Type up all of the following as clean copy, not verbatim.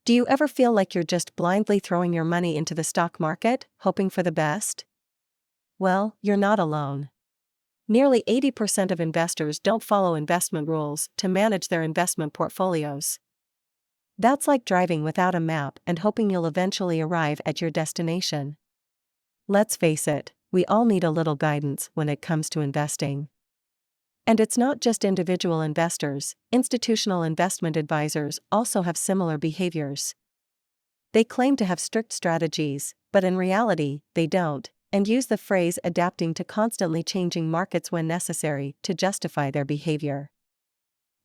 Do you ever feel like you're just blindly throwing your money into the stock market, hoping for the best? Well, you're not alone. Nearly 80% of investors don't follow investment rules to manage their investment portfolios. That's like driving without a map and hoping you'll eventually arrive at your destination. Let's face it, we all need a little guidance when it comes to investing. And it's not just individual investors, institutional investment advisors also have similar behaviors. They claim to have strict strategies, but in reality, they don't, and use the phrase adapting to constantly changing markets when necessary to justify their behavior.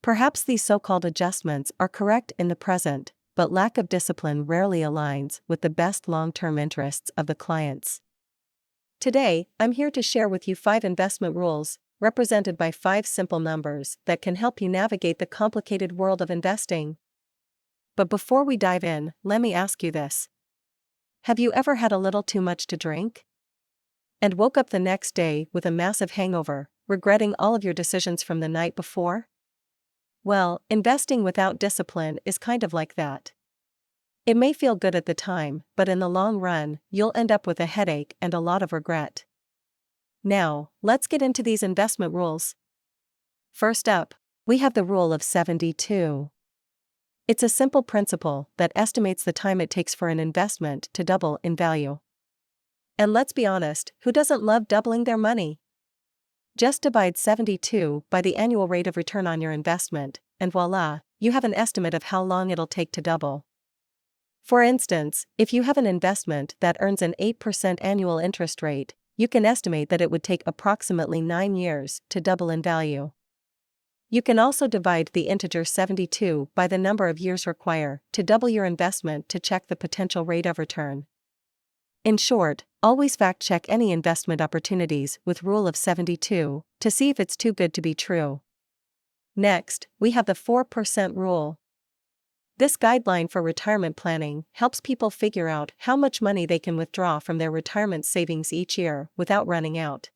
Perhaps these so-called adjustments are correct in the present, but lack of discipline rarely aligns with the best long-term interests of the clients. Today, I'm here to share with you 5 investment rules, represented by 5 simple numbers, that can help you navigate the complicated world of investing. But before we dive in, let me ask you this. Have you ever had a little too much to drink? And woke up the next day with a massive hangover, regretting all of your decisions from the night before? Well, investing without discipline is kind of like that. It may feel good at the time, but in the long run, you'll end up with a headache and a lot of regret. Now, let's get into these investment rules. First up, we have the rule of 72. It's a simple principle that estimates the time it takes for an investment to double in value. And let's be honest, who doesn't love doubling their money? Just divide 72 by the annual rate of return on your investment, and voila, you have an estimate of how long it'll take to double. For instance, if you have an investment that earns an 8% annual interest rate, you can estimate that it would take approximately 9 years to double in value. You can also divide the integer 72 by the number of years required to double your investment to check the potential rate of return. In short, always fact-check any investment opportunities with Rule of 72 to see if it's too good to be true. Next, we have the 4% rule. This guideline for retirement planning helps people figure out how much money they can withdraw from their retirement savings each year without running out.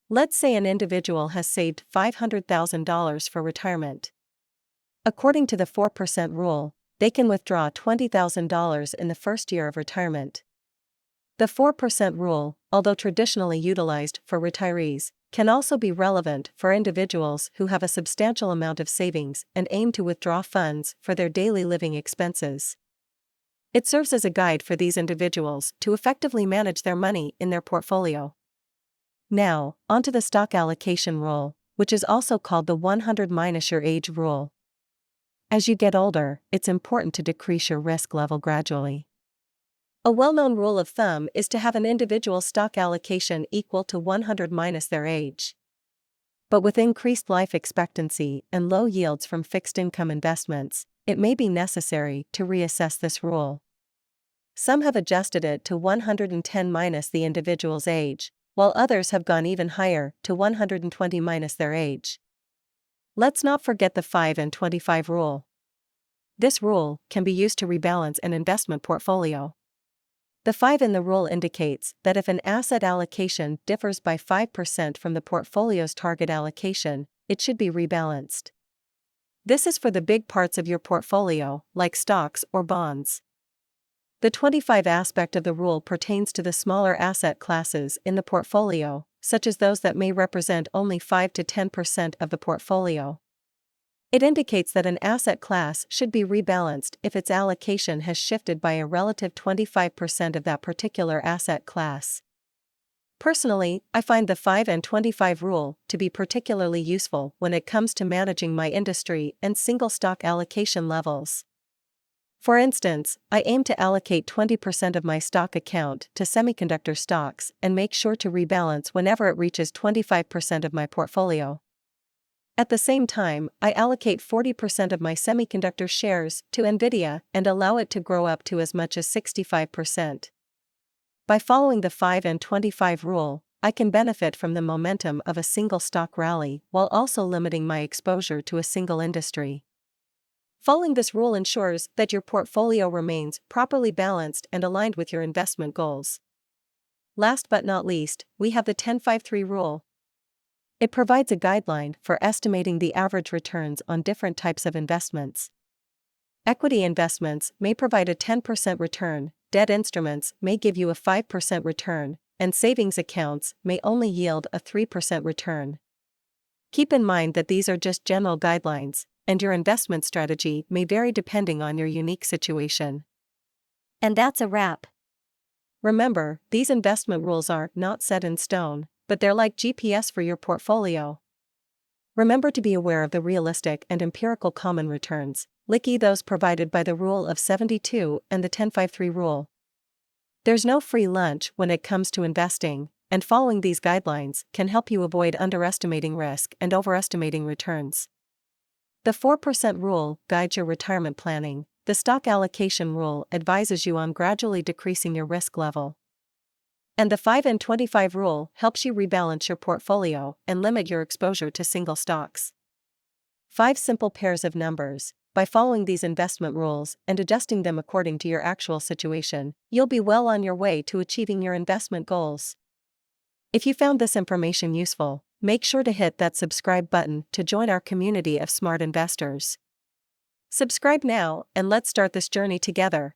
Let's say an individual has saved $500,000 for retirement. According to the 4% rule, they can withdraw $20,000 in the first year of retirement. The 4% rule, although traditionally utilized for retirees, can also be relevant for individuals who have a substantial amount of savings and aim to withdraw funds for their daily living expenses. It serves as a guide for these individuals to effectively manage their money in their portfolio. Now, onto the stock allocation rule, which is also called the 100-year-age rule. As you get older, it's important to decrease your risk level gradually. A well-known rule of thumb is to have an individual stock allocation equal to 100 minus their age. But with increased life expectancy and low yields from fixed income investments, it may be necessary to reassess this rule. Some have adjusted it to 110 minus the individual's age, while others have gone even higher to 120 minus their age. Let's not forget the 5 and 25 rule. This rule can be used to rebalance an investment portfolio. The 5 in the rule indicates that if an asset allocation differs by 5% from the portfolio's target allocation, it should be rebalanced. This is for the big parts of your portfolio, like stocks or bonds. The 25 aspect of the rule pertains to the smaller asset classes in the portfolio, such as those that may represent only 5 to 10% of the portfolio. It indicates that an asset class should be rebalanced if its allocation has shifted by a relative 25% of that particular asset class. Personally, I find the 5 and 25 rule to be particularly useful when it comes to managing my industry and single stock allocation levels. For instance, I aim to allocate 20% of my stock account to semiconductor stocks and make sure to rebalance whenever it reaches 25% of my portfolio. At the same time, I allocate 40% of my semiconductor shares to Nvidia and allow it to grow up to as much as 65%. By following the 5 and 25 rule, I can benefit from the momentum of a single stock rally while also limiting my exposure to a single industry. Following this rule ensures that your portfolio remains properly balanced and aligned with your investment goals. Last but not least, we have the 10-5-3 rule. It provides a guideline for estimating the average returns on different types of investments. Equity investments may provide a 10% return, debt instruments may give you a 5% return, and savings accounts may only yield a 3% return. Keep in mind that these are just general guidelines, and your investment strategy may vary depending on your unique situation. And that's a wrap. Remember, these investment rules are not set in stone, but they're like GPS for your portfolio. Remember to be aware of the realistic and empirical common returns, like those provided by the Rule of 72 and the 1053 rule. There's no free lunch when it comes to investing, and following these guidelines can help you avoid underestimating risk and overestimating returns. The 4% rule guides your retirement planning. The stock allocation rule advises you on gradually decreasing your risk level. And the 5 and 25 rule helps you rebalance your portfolio and limit your exposure to single stocks. 5 simple pairs of numbers. By following these investment rules and adjusting them according to your actual situation, you'll be well on your way to achieving your investment goals. If you found this information useful, make sure to hit that subscribe button to join our community of smart investors. Subscribe now, and let's start this journey together.